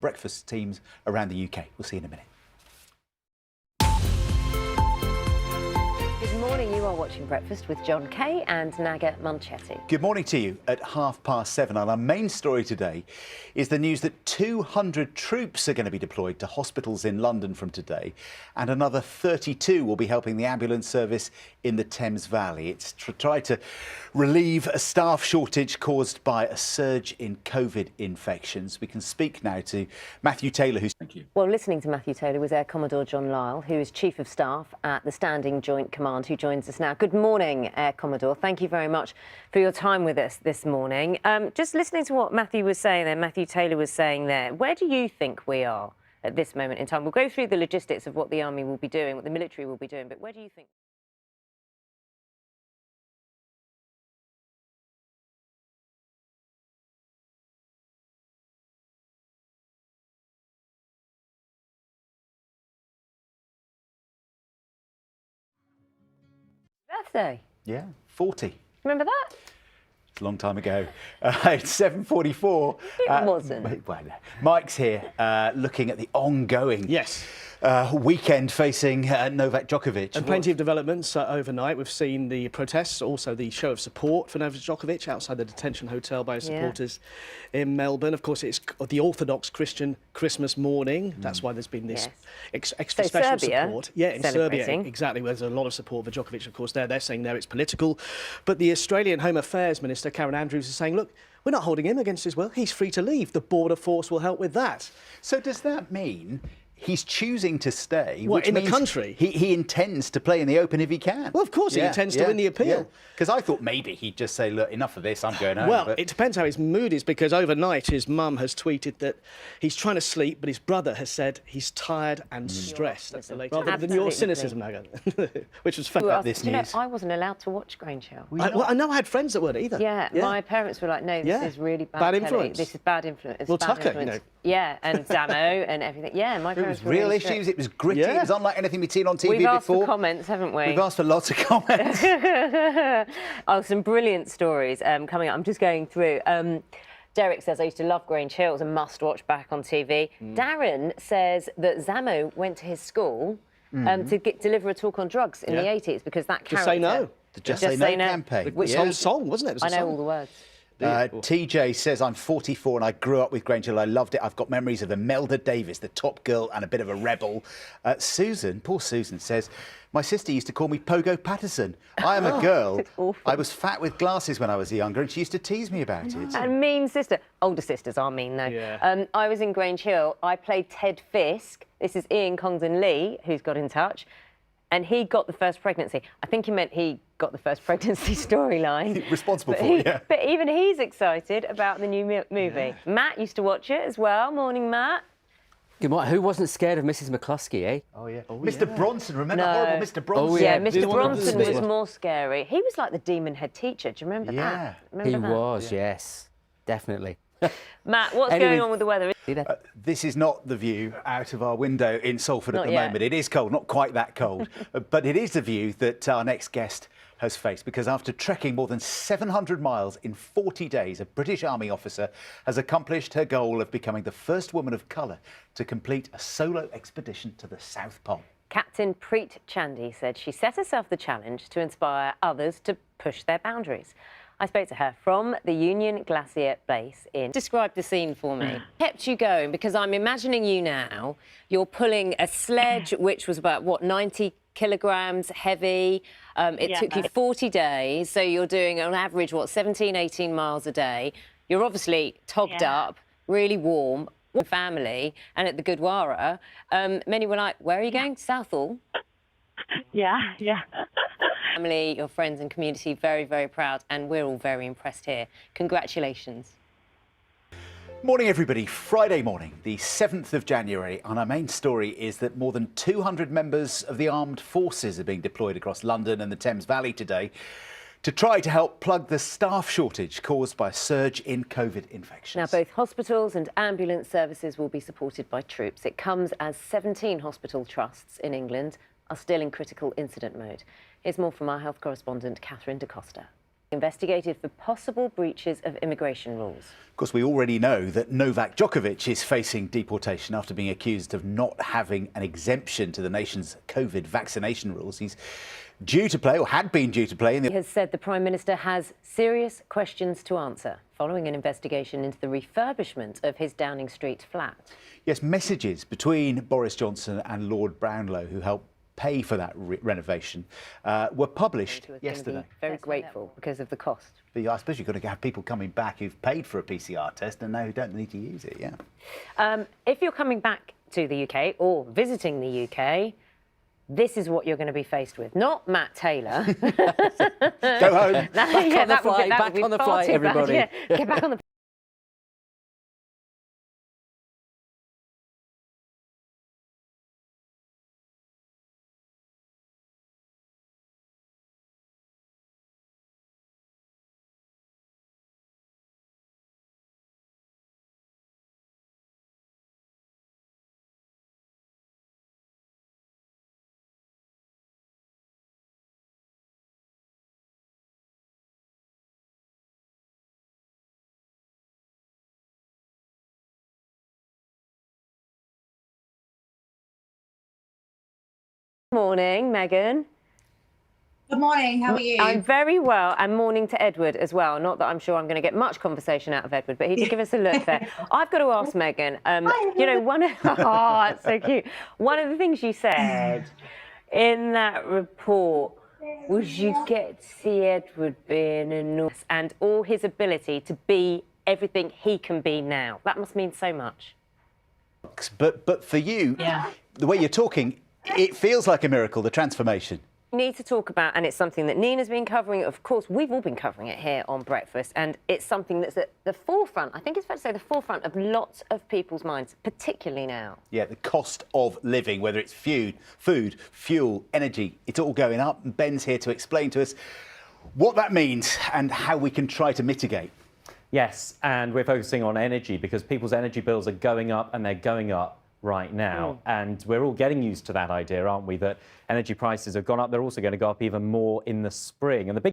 breakfast teams around the UK. We'll see you in a minute. Good morning, you are watching Breakfast with John Kay and Naga Munchetty. Good morning to you at 7:30. And our main story today is the news that 200 troops are going to be deployed to hospitals in London from today, and another 32 will be helping the ambulance service in the Thames Valley. It's to try to relieve a staff shortage caused by a surge in COVID infections. We can speak now to Matthew Taylor, who's... Thank you. Well, listening to Matthew Taylor was Air Commodore John Lyle, who is Chief of Staff at the Standing Joint Command, who joins us now. Good morning, Air Commodore. Thank you very much for your time with us this morning. Just listening to what Matthew was saying there, Matthew Taylor was saying there, where do you think we are at this moment in time? We'll go through the logistics of what the Army will be doing, what the military will be doing, but where do you think? Birthday. Yeah, 40. Remember that? It's a long time ago. It's 7:44. It wasn't. Well, Mike's here looking at the ongoing weekend facing Novak Djokovic. And plenty of developments overnight. We've seen the protests, also the show of support for Novak Djokovic outside the detention hotel by his supporters in Melbourne. Of course, it's the Orthodox Christian Christmas morning. That's why there's been this extra special support. Yeah, in Serbia, exactly. There's a lot of support for Djokovic, of course, there. They're saying there it's political. But the Australian Home Affairs Minister, Karen Andrews, is saying, look, we're not holding him against his will. He's free to leave. The border force will help with that. So does that mean he's choosing to stay? What, which in the means country? He intends to play in the Open if he can. Well, of course he intends to win the appeal. Because I thought maybe he'd just say, look, enough of this, I'm going home. Well, it depends how his mood is, because overnight his mum has tweeted that he's trying to sleep, but his brother has said he's tired and stressed. That's the latest. Rather than your cynicism, Naga, which was fair. About this news. I wasn't allowed to watch Grange Hill. I know I had friends that weren't either. Yeah, my parents were like, no, this is really bad. Bad influence. This is bad influence. Well, bad Tucker, influence. you know. Yeah, and Zamo and everything. Yeah, my parents It was were real really issues. strict. It was gritty. It was unlike anything we'd seen on TV We've asked before. for comments, haven't we? We've asked for lots of comments. Oh, some brilliant stories coming up. I'm just going through. Derek says, I used to love Grange Hill. It was a must-watch back on TV. Darren says that Zamo went to his school to deliver a talk on drugs in the 80s because that character... Just Say No. The Just Say No campaign. Which whole song, wasn't it? It was I know all the words. TJ says, I'm 44 and I grew up with Grange Hill. I loved it. I've got memories of Imelda Davis, the top girl and a bit of a rebel. Susan, poor Susan, says, my sister used to call me Pogo Patterson. I am a girl. I was fat with glasses when I was younger and she used to tease me about it. And mean sister. Older sisters are mean, though. Yeah. I was in Grange Hill. I played Ted Fisk. This is Ian Congdon Lee, who's got in touch. And he got the first pregnancy. I think he meant he got the first pregnancy storyline. Responsible for it, yeah. But even he's excited about the new movie. Yeah. Matt used to watch it as well. Morning, Matt. Good morning. Who wasn't scared of Mrs. McCluskey, eh? Oh, yeah. Mr. Bronson, remember horrible Mr. Bronson? Oh, Yeah, yeah. Mr. Bronson was more scary. He was like the demon head teacher. Do you remember that? Remember He was, yes. Definitely. Matt, what's Anyway, going on with the weather? This is not the view out of our window in Salford at the yet. moment. It is cold, not quite that cold, but it is the view that our next guest has faced, because after trekking more than 700 miles in 40 days, a British Army officer has accomplished her goal of becoming the first woman of colour to complete a solo expedition to the South Pole. Captain Preet Chandy said she set herself the challenge to inspire others to push their boundaries. I spoke to her from the Union Glacier Base in... Describe the scene for me. Kept you going, because I'm imagining you now, you're pulling a sledge which was about, what, 90 kilograms heavy. It took you 40 days, so you're doing on average, what, 17, 18 miles a day. You're obviously togged up, really warm, family, and at the Gurdwara. Many were like, where are you going? Southall? Yeah. Family, your friends and community, very, very proud, and we're all very impressed here. Congratulations. Morning, everybody. Friday morning, the 7th of January, and our main story is that more than 200 members of the armed forces are being deployed across London and the Thames Valley today to try to help plug the staff shortage caused by a surge in COVID infections. Now, both hospitals and ambulance services will be supported by troops. It comes as 17 hospital trusts in England are still in critical incident mode. Here's more from our health correspondent, Catherine Da Costa. Investigated for possible breaches of immigration rules. Of course, we already know that Novak Djokovic is facing deportation after being accused of not having an exemption to the nation's COVID vaccination rules. He's due to play, or had been due to play in the... He has said the Prime Minister has serious questions to answer following an investigation into the refurbishment of his Downing Street flat. Yes, messages between Boris Johnson and Lord Brownlow, who helped pay for that renovation, were published yesterday. Very grateful because of the cost. But I suppose you've got to have people coming back who've paid for a PCR test and now who don't need to use it, yeah. If you're coming back to the UK or visiting the UK, this is what you're going to be faced with. Not Matt Taylor. Go home. Back on the flight, everybody. Yeah, get back on the Morning, Megan. Good morning, how are you? I'm very well, and morning to Edward as well. Not that I'm sure I'm going to get much conversation out of Edward, but he did give us a look there. I've got to ask Megan, you know, oh, it's so cute. One of the things you said in that report was you get to see Edward being enormous and all his ability to be everything he can be now. That must mean so much. But for you, the way you're talking, it feels like a miracle, the transformation. We need to talk about, and it's something that Nina's been covering. Of course, we've all been covering it here on Breakfast, and it's something that's at the forefront, I think it's fair to say, the forefront of lots of people's minds, particularly now. Yeah, the cost of living, whether it's food, fuel, energy, it's all going up. And Ben's here to explain to us what that means and how we can try to mitigate. Yes, and we're focusing on energy because people's energy bills are going up, and they're going up right now. And we're all getting used to that idea, aren't we, that energy prices have gone up. They're also going to go up even more in the spring. And the big